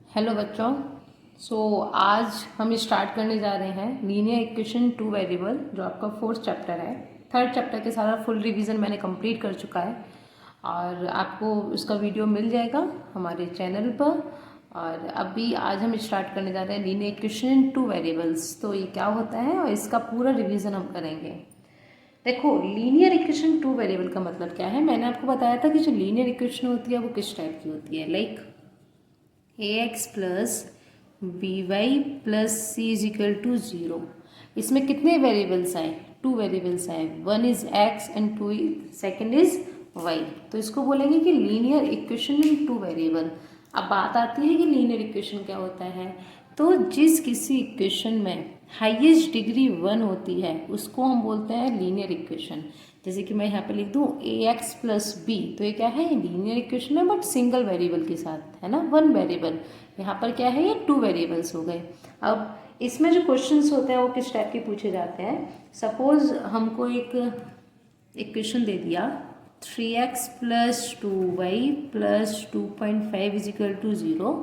Hello बच्चों। आज हम स्टार्ट करने जा रहे हैं लीनियर इक्वेशन टू वेरिएबल, जो आपका फोर्थ चैप्टर है। थर्ड चैप्टर के सारा फुल रिवीजन मैंने कंप्लीट कर चुका है और आपको उसका वीडियो मिल जाएगा हमारे चैनल पर। और अभी आज हम स्टार्ट करने जा रहे हैं लीनियर इक्वेशन टू वेरिएबल्स। तो ये क्या होता है और इसका पूरा रिवीजन हम करेंगे। देखो, लीनियर इक्वेशन टू वेरिएबल का मतलब क्या है। मैंने आपको बताया था कि जो लीनियर इक्वेशन होती है वो किस टाइप की होती है। Like ax plus B Y plus C is equal to 0। इसमें कितने वेरिएबल्स आए? टू वेरिएबल्स आए। One is x and two second is y। तो इसको बोलेंगे कि linear equation in two variable. अब बात आती है कि लीनियर इक्वेशन क्या होता है। तो जिस किसी इक्वेशन में हाईएस्ट डिग्री 1 होती है उसको हम बोलते हैं लीनियर इक्वेशन। जैसे कि मैं यहाँ पे लिख दूँ ax प्लस बी, तो ये क्या है? लीनियर इक्वेशन है बट सिंगल वेरिएबल के साथ, है ना, वन वेरिएबल। यहाँ पर क्या है? ये टू वेरिएबल्स हो गए। अब इसमें जो क्वेश्चंस होते हैं वो किस टाइप के पूछे जाते हैं। सपोज हमको एक इक्वेशन दे दिया 3x plus 2y plus 2.5 is equal to 0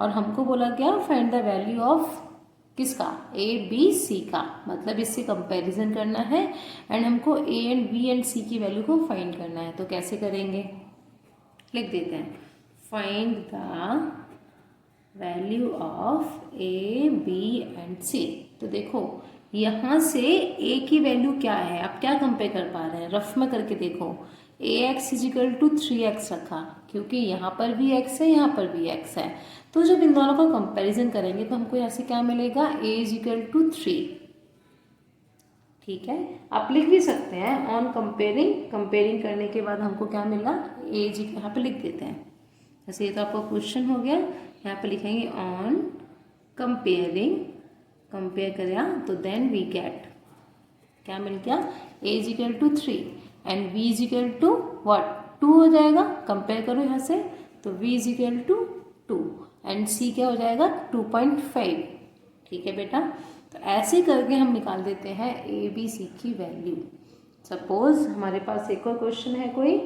और हमको बोला गया फाइंड द वैल्यू ऑफ किसका? ए बी सी का। मतलब इससे कंपैरिजन करना है एंड हमको ए एंड बी एंड सी की वैल्यू को फाइंड करना है। तो कैसे करेंगे? लिख देते हैं find the value of A B and C. तो देखो यहाँ से ए की वैल्यू क्या है, आप क्या कंपेयर कर पा रहे हैं? रफ में करके देखो। A X is equal to 3x रखा, क्योंकि यहाँ पर भी x है, यहाँ पर भी x है। तो जब इन दोनों का कंपैरिजन करेंगे तो हमको यहाँ से क्या मिलेगा? a is equal to 3। ठीक है, आप लिख भी सकते हैं ऑन कंपेयरिंग। कंपेयरिंग करने के बाद हमको क्या मिला? a जी यहाँ पे लिख देते हैं। जैसे ये तो आपका क्वेश्चन हो गया, यहाँ पे लिखेंगे ऑन कंपेयरिंग। कंपेयर करें तो देन वी गेट, क्या मिल गया? a is equal to 3 and v is equal to what? 2 हो जाएगा। कंपेयर करो यहाँ से तो v is equal to 2 and c क्या हो जाएगा? 2.5। ठीक है बेटा, तो ऐसे करके हम निकाल देते हैं ए बी सी की वैल्यू। सपोज हमारे पास एक और क्वेश्चन है कोई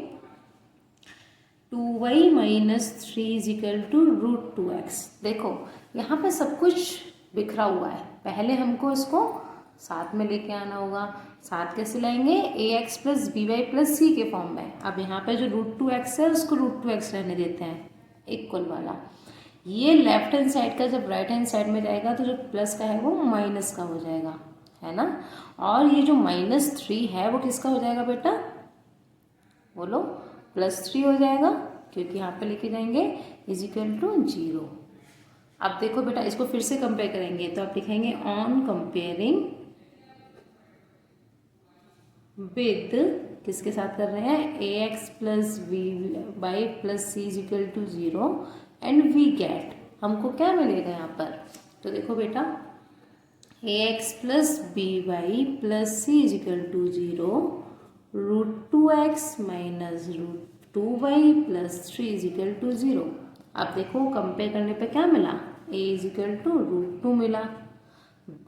2y minus 3 is equal to root 2x। देखो यहाँ पे सब कुछ बिखरा हुआ है, पहले हमको इसको साथ में लेके आना होगा। साथ कैसे लाएंगे? A X plus B Y plus C के फॉर्म में। अब यहाँ पे जो रूट 2x है उसको रूट 2x रहने देते हैं, इक्वल वाला। ये लेफ्ट हैंड साइड का जब राइट हैंड साइड में जाएगा तो जो प्लस का है वो माइनस का हो जाएगा, है ना। और ये जो -3 है वो किसका हो जाएगा बेटा? बोलो, +3 हो जाएगा, क्योंकि यहाँ पे लेके जाएंगे इज इक्वल टू 0। अब देखो बेटा, इसको फिर से कंपेयर करेंगे तो आप लिखेंगे ऑन कंपेयरिंग विद, किसके साथ कर रहे हैं? A X plus B Y plus C is equal to 0 and we get, हमको क्या मिलेगा यहाँ पर? तो देखो बेटा, A X plus B Y plus C is equal to 0 root 2x minus root 2y plus 3 is equal to 0। अब देखो कंपेयर करने पे क्या मिला? a is equal to root 2 मिला।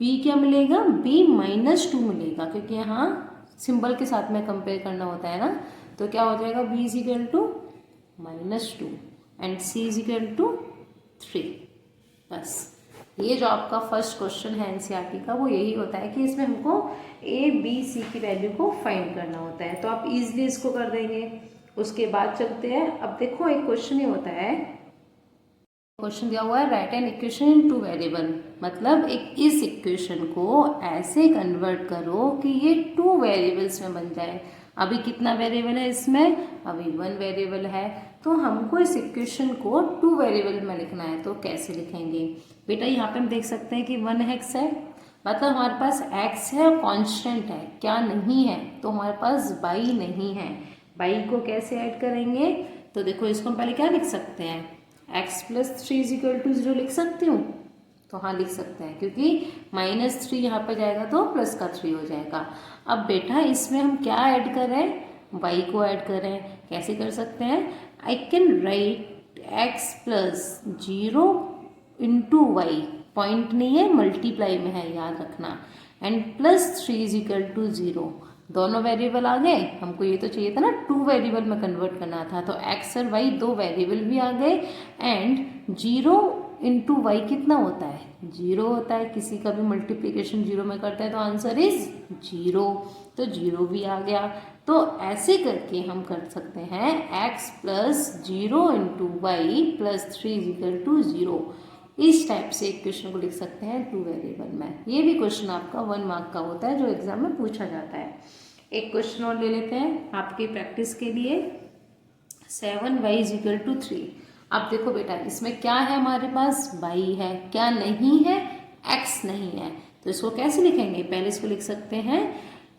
b क्या मिलेगा? b माइनस 2 मिलेगा, क्योंकि यहाँ सिंबल के साथ में कंपेयर करना होता है ना। तो क्या हो जाएगा? b is equal to -2 and c is equal to 3। बस ये जो आपका फर्स्ट क्वेश्चन है एनसीईआरटी का, वो यही होता है कि इसमें हमको ए बी सी की वैल्यू को फाइंड करना होता है। तो आप इजीली इसको कर देंगे। उसके बाद चलते हैं। अब देखो एक क्वेश्चन ये होता है, क्वेश्चन दिया हुआ है right an equation in two variable. मतलब एक इस इक्वेशन को ऐसे कन्वर्ट करो कि ये टू वेरिएबल्स में बन जाए। अभी कितना वेरिएबल है इसमें? अभी 1 वेरिएबल है। तो हमको इस इक्वेशन को टू वेरिएबल में लिखना है। तो कैसे लिखेंगे बेटा? यहाँ पे हम देख सकते हैं कि 1x है, मतलब हमारे पास x है और कांस्टेंट है। क्या नहीं है? तो हमारे पास y नहीं है। y को कैसे ऐड करेंगे? तो देखो इसको हम पहले क्या लिख सकते हैं? x plus 3 is equal to 0 लिख सकती हूँ। तो हाँ लिख सकते हैं, क्योंकि -3 यहाँ पर जाएगा तो प्लस का 3 हो जाएगा। अब बेटा इसमें हम क्या ऐड करें? y को ऐड करें। कैसे कर सकते हैं? I can write x plus 0 into Y, point नहीं है, मल्टीप्लाई में है, याद रखना। And +3 is equal to 0। दोनों वेरिएबल आ गए। हमको ये तो चाहिए था ना टू वेरिएबल में कन्वर्ट करना था, तो x और y दो वेरिएबल भी आ गए एंड 0 इंटू वाई कितना होता है? 0 होता है। किसी का भी मल्टीप्लिकेशन 0 में करते हैं तो आंसर इज 0, तो 0 भी आ गया। तो ऐसे करके हम कर सकते हैं x plus 0 into Y plus 3 is equal to 0। इस टाइप से एक क्वेश्चन को लिख सकते हैं 2 वेरिएबल में। ये भी क्वेश्चन आपका 1 मार्क का होता है जो एग्जाम में पूछा जाता है। एक क्वेश्चन और ले लेते हैं आपकी प्रैक्टिस के लिए। 7y is equal to 3। अब देखो बेटा, इसमें क्या है हमारे पास? y है, क्या नहीं है? x नहीं है। तो इसको कैसे लिखेंगे? पहले इसको लिख सकते हैं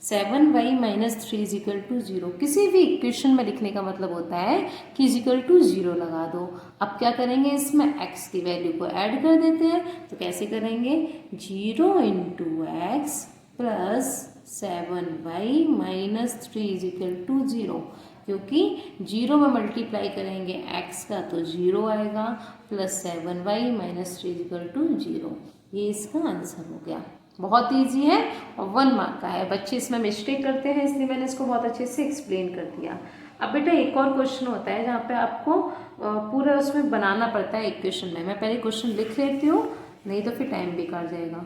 7y माइनस 3 इजिकल टू 0। किसी भी इक्वेशन में लिखने का मतलब होता है कि इजिकल टू 0 लगा दो। अब क्या करेंगे, इसमें x की वैल्यू को ऐड कर देते हैं। तो कैसे करेंगे? 0 into X plus 7y minus 3 is equal to 0, क्योंकि 0 में मल्टीप्लाई करेंगे x का तो 0 आएगा, plus 7y minus 3 is equal to 0। ये इसका आंसर हो गया। बहुत इजी है और 1 मार्क का है। बच्चे इसमें मिस्टेक करते हैं, इसलिए मैंने इसको बहुत अच्छे से एक्सप्लेन कर दिया। अब बेटा एक और क्वेश्चन होता है जहाँ पे आपको पूरा उसमें बनाना पड़ता है इक्वेशन में। मैं पहले क्वेश्चन लिख लेती हूँ, नहीं तो फिर टाइम बेकार जाएगा।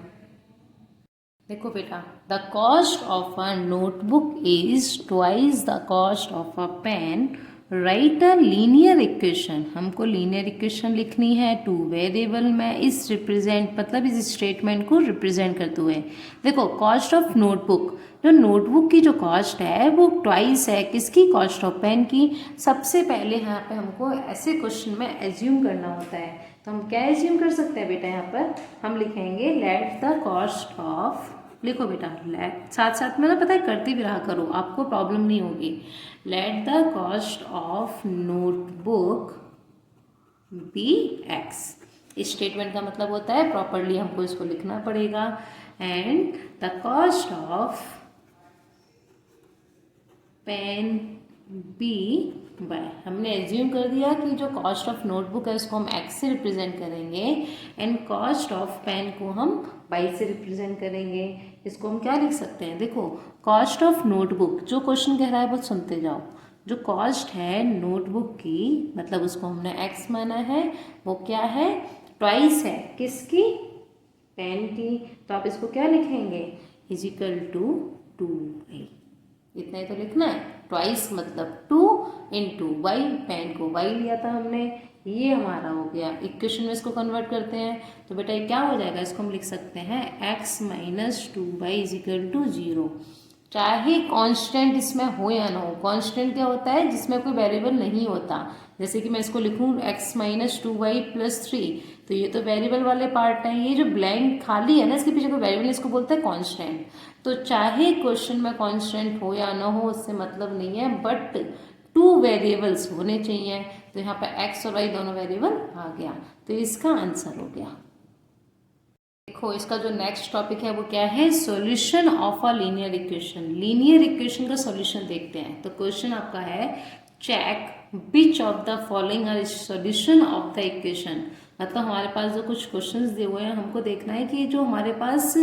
देखो बेटा, the cost of a notebook is twice the cost of a pen. Write a linear equation. हमको लीनियर इक्वेशन लिखनी है 2 वेरिएबल में। इस रिप्रेजेंट मतलब इस स्टेटमेंट को रिप्रेजेंट करते हुए देखो, कॉस्ट ऑफ नोटबुक, जो नोटबुक की जो कॉस्ट है वो ट्वाइस है किसकी? कॉस्ट ऑफ पेन की। सबसे पहले यहाँ पे हमको ऐसे क्वेश्चन में एज्यूम करना होता है, तो हम क्या एज्यूम कर सकते हैं बेटा? यहाँ पर हम लिखेंगे लेट द कॉस्ट ऑफ, लिखो बेटा, लेट साथ साथ में ना पता है करती भी रहा करो, आपको प्रॉब्लम नहीं होगी। Let the cost of notebook be X. इस स्टेटमेंट का मतलब होता है प्रॉपरली हमको इसको लिखना पड़ेगा। And the cost of pen be by. हमने एज्यूम कर दिया कि जो कॉस्ट ऑफ नोटबुक है उसको हम एक्स से रिप्रेजेंट करेंगे एंड कॉस्ट ऑफ पेन को हम बाई से रिप्रेजेंट करेंगे। इसको हम क्या लिख सकते हैं? देखो, कॉस्ट ऑफ नोटबुक, जो क्वेश्चन कह रहा है वो सुनते जाओ। जो कॉस्ट है नोटबुक की, मतलब उसको हमने एक्स माना है, वो क्या है? ट्वाइस है किसकी? पेन की। तो आप इसको क्या लिखेंगे? Is equal to 2y। इतना ही तो लिखना है। ट्वाइस मतलब 2 इंटू वाई, पेन को वाई लिया था हमने, ये हमारा हो गया। इक्वेशन में इसको कन्वर्ट करते हैं तो बेटा ये क्या हो जाएगा? इसको हम लिख सकते हैं x minus 2y is equal to 0। चाहे कांस्टेंट इसमें हो या ना हो। कांस्टेंट क्या होता है? जिसमें कोई वेरिएबल नहीं होता। जैसे कि मैं इसको लिखूँ x माइनस 2y प्लस 3, तो ये तो वेरिएबल वाले पार्ट है। ये जो ब्लैंक खाली है ना, इसके पीछे कोई वेरिएबल, इसको बोलते हैं कांस्टेंट। तो चाहे क्वेश्चन में कांस्टेंट हो या ना हो उससे मतलब नहीं है, बट 2 वेरिएबल्स होने चाहिए। तो यहाँ पे x और y दोनों वेरिएबल आ गया, तो इसका आंसर हो गया। देखो, इसका जो नेक्स्ट टॉपिक है वो क्या है? Solution of a linear equation. Linear equation का सॉल्यूशन देखते हैं। तो क्वेश्चन आपका है check which of the following are solution of the equation. मतलब हमारे पास जो कुछ क्वेश्चंस दिए हुए हैं, हमको देखना है कि जो हमारे पास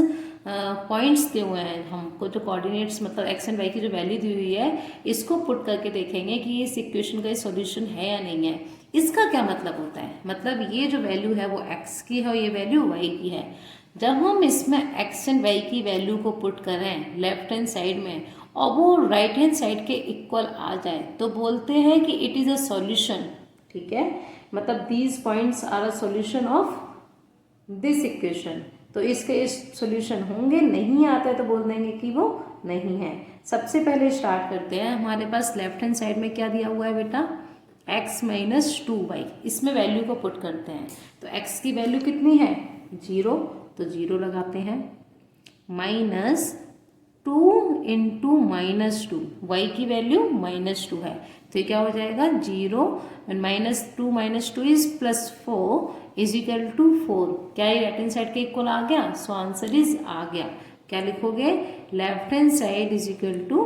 पॉइंट्स दिए हुए हैं, हमको जो कोऑर्डिनेट्स मतलब एक्स एंड वाई की जो वैल्यू दी हुई है, इसको पुट करके देखेंगे कि इस इक्वेशन का सॉल्यूशन है या नहीं है। इसका क्या मतलब होता है? मतलब ये जो वैल्यू है वो x की है और ये वैल्यू y की है। जब हम इसमें x एंड y की वैल्यू को पुट करें लेफ्ट हैंड साइड में और वो राइट हैंड साइड के इक्वल आ जाए तो बोलते हैं कि इट इज़ अ सॉल्यूशन। ठीक है, मतलब these points are a solution of this equation. तो इसके इस सॉल्यूशन होंगे, नहीं आता है तो बोल देंगे कि वो नहीं है। सबसे पहले स्टार्ट करते हैं। हमारे पास लेफ्ट हैंड साइड में क्या दिया हुआ है बेटा? x minus 2y। इसमें वैल्यू को पुट करते हैं तो x की वैल्यू कितनी है? 0, तो 0 लगाते हैं। माइनस 2 इंटू माइनस 2, वाई की वैल्यू -2 है, तो ये क्या हो जाएगा? 0 and -2 minus 2 is +4 is equal to 4। क्या ये राइट हैंड साइड के इक्वल आ गया? सो आंसर इज आ गया। क्या लिखोगे? Left hand side is equal to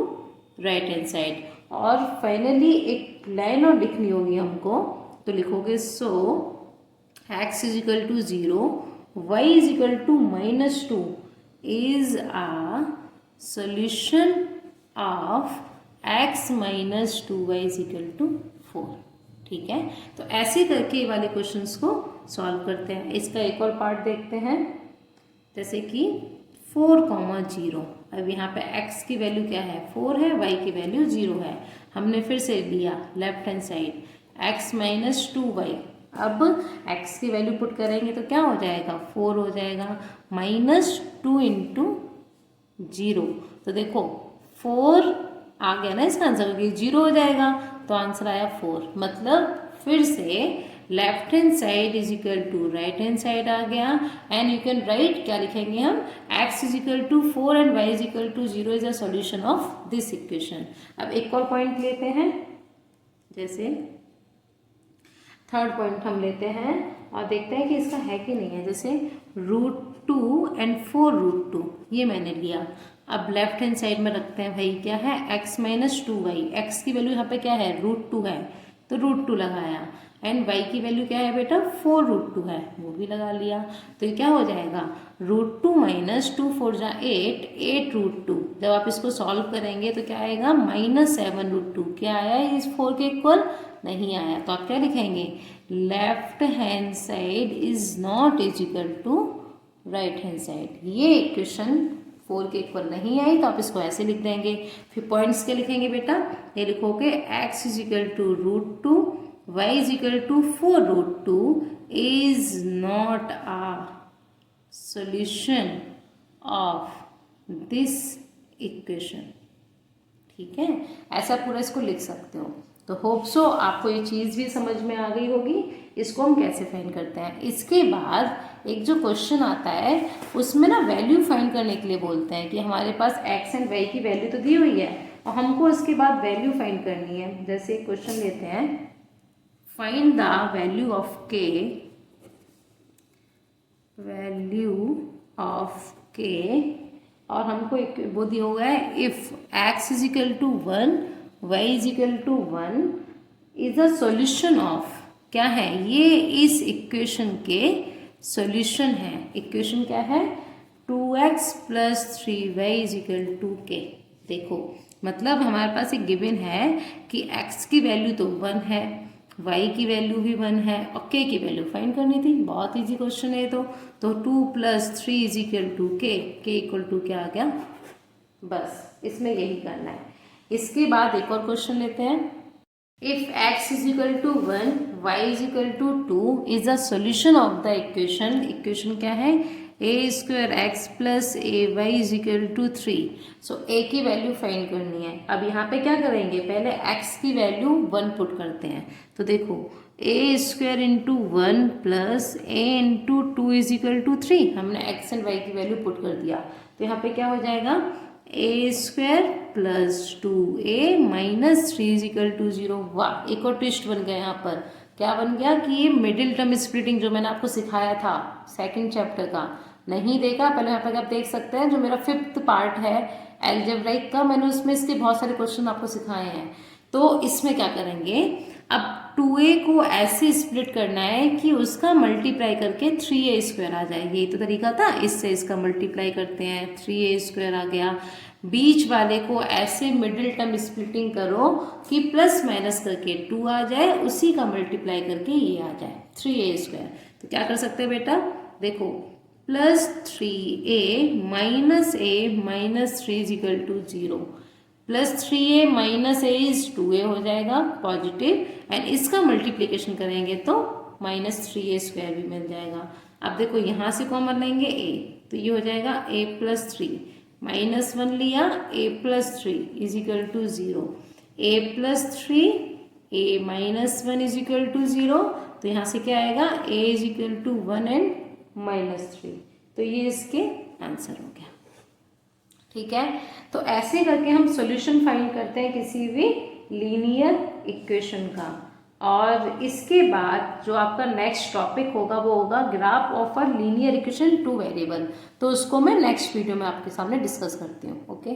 right hand side. और फाइनली एक लाइन और लिखनी होगी हमको, तो लिखोगे so x is equal to 0, y is equal to -2 is a solution of x minus 2y is equal to 4। ठीक है, तो ऐसे करके ये वाले क्वेश्चंस को सॉल्व करते हैं। इसका एक और पार्ट देखते हैं, जैसे कि 4,0। अब यहाँ पे x की वैल्यू क्या है 4 है, y की वैल्यू 0 है। हमने फिर से लिया left hand side x minus 2y। अब x की वैल्यू पुट करेंगे तो क्या हो जाएगा 4 हो जाएगा, माइनस 2 इंटू 0। तो देखो 4 आ गया ना इसका आंसर, क्योंकि 0 हो जाएगा तो आंसर आया 4। मतलब फिर से left hand side is equal to right hand side आ गया। एंड यू कैन राइट, क्या लिखेंगे हम, x is equal to 4 and y is equal to 0 is a solution of this equation. अब एक और पॉइंट लेते हैं, जैसे थर्ड पॉइंट हम लेते हैं और देखते हैं कि इसका है कि नहीं है। जैसे √2 एंड 4√2 ये मैंने लिया। अब लेफ्ट हैंड साइड में रखते हैं, भाई क्या है x माइनस 2y। x की वैल्यू यहाँ पे क्या है √2 है, तो √2 लगाया। एंड y की वैल्यू क्या है बेटा 4√2 है, वो भी लगा लिया। तो ये क्या हो जाएगा √2 माइनस 2 4 जा 8√2। जब आप इसको सॉल्व करेंगे तो क्या आएगा -7√2। क्या आया इस 4 के इक्वल नहीं आया, तो आप क्या लिखेंगे left hand side is not is equal to right hand side. ये इक्वेशन 4 के इक्वल नहीं आई तो आप इसको ऐसे लिख देंगे। फिर पॉइंट्स के लिखेंगे बेटा, ये लिखोगे x is equal to √2, y is equal to 4√2 is not a solution of this equation. ठीक है, ऐसा पूरा इसको लिख सकते हो। तो होप सो आपको ये चीज़ भी समझ में आ गई होगी, इसको हम कैसे फाइंड करते हैं। इसके बाद एक जो क्वेश्चन आता है उसमें ना वैल्यू फाइंड करने के लिए बोलते हैं कि हमारे पास x एंड y की वैल्यू तो दी हुई है और हमको इसके बाद वैल्यू फाइंड करनी है। जैसे क्वेश्चन लेते हैं, find the value of k, value of k, और हमको एक वो दिया हुआ है if x is equal to 1 y is equal to 1 is a solution of, क्या है ये इस इक्वेशन के सॉल्यूशन है। इक्वेशन क्या है 2x plus 3y is equal to k। देखो मतलब हमारे पास एक गिवन है कि x की वैल्यू तो 1 है, y की वैल्यू भी 1 है और k की वैल्यू फाइंड करनी थी। बहुत इजी क्वेश्चन है तो 2 plus 3 is equal to k equal to क्या आ गया, बस इसमें यही करना है। इसके बाद एक और क्वेश्चन लेते हैं, if x is equal to 1 y is equal to 2 is the solution of the equation. Equation क्या है a² plus ay is equal to 3। So a की वैल्यू फाइंड करनी है। अब यहाँ पे क्या करेंगे, पहले x की वैल्यू 1 पुट करते हैं। तो देखो a² into 1 plus a into 2 is equal to 3। हमने x एंड y की वैल्यू पुट कर दिया तो यहाँ पे क्या हो जाएगा a² plus 2a minus 3 is equal to 0। वाह, एक और ट्विस्ट बन गया यहाँ पर। क्या बन गया कि ये मिडिल टर्म स्प्लिटिंग जो मैंने आपको सिखाया था सेकंड चैप्टर का, नहीं देखा पहले यहाँ पर आप देख सकते हैं, जो मेरा 5th पार्ट है एल्जेब्राइक का, मैंने उसमें इसके बहुत सारे क्वेश्चन आपको सिखाए हैं। तो इसमें क्या करेंगे, अब 2a को ऐसे स्प्लिट करना है कि उसका मल्टीप्लाई करके 3a² आ जाए। यही तो तरीका था, इससे इसका मल्टीप्लाई करते हैं 3a² आ गया। बीच वाले को ऐसे मिडिल टर्म स्प्लिटिंग करो कि प्लस माइनस करके 2 आ जाए, उसी का मल्टीप्लाई करके ये आ जाए 3a²। तो क्या कर सकते हैं बेटा, देखो plus 3a minus 3 is equal to 0, plus 3a minus a is 2a हो जाएगा पॉजिटिव, एंड इसका मल्टीप्लिकेशन करेंगे तो -3a² भी मिल जाएगा। अब देखो यहाँ से कॉमन लेंगे a, तो ये हो जाएगा a प्लस 3, -1 लिया a plus 3 is equal to 0, a plus 3 a minus 1 is equal to 0। तो यहाँ से क्या आएगा a is equal to 1 and -3। तो ये इसके आंसर हो गया। ठीक है, तो ऐसे करके हम सॉल्यूशन फाइंड करते हैं किसी भी लीनियर इक्वेशन का। और इसके बाद जो आपका नेक्स्ट टॉपिक होगा वो होगा graph of a linear equation 2 variable. तो उसको मैं नेक्स्ट वीडियो में आपके सामने डिस्कस करती हूँ। ओके।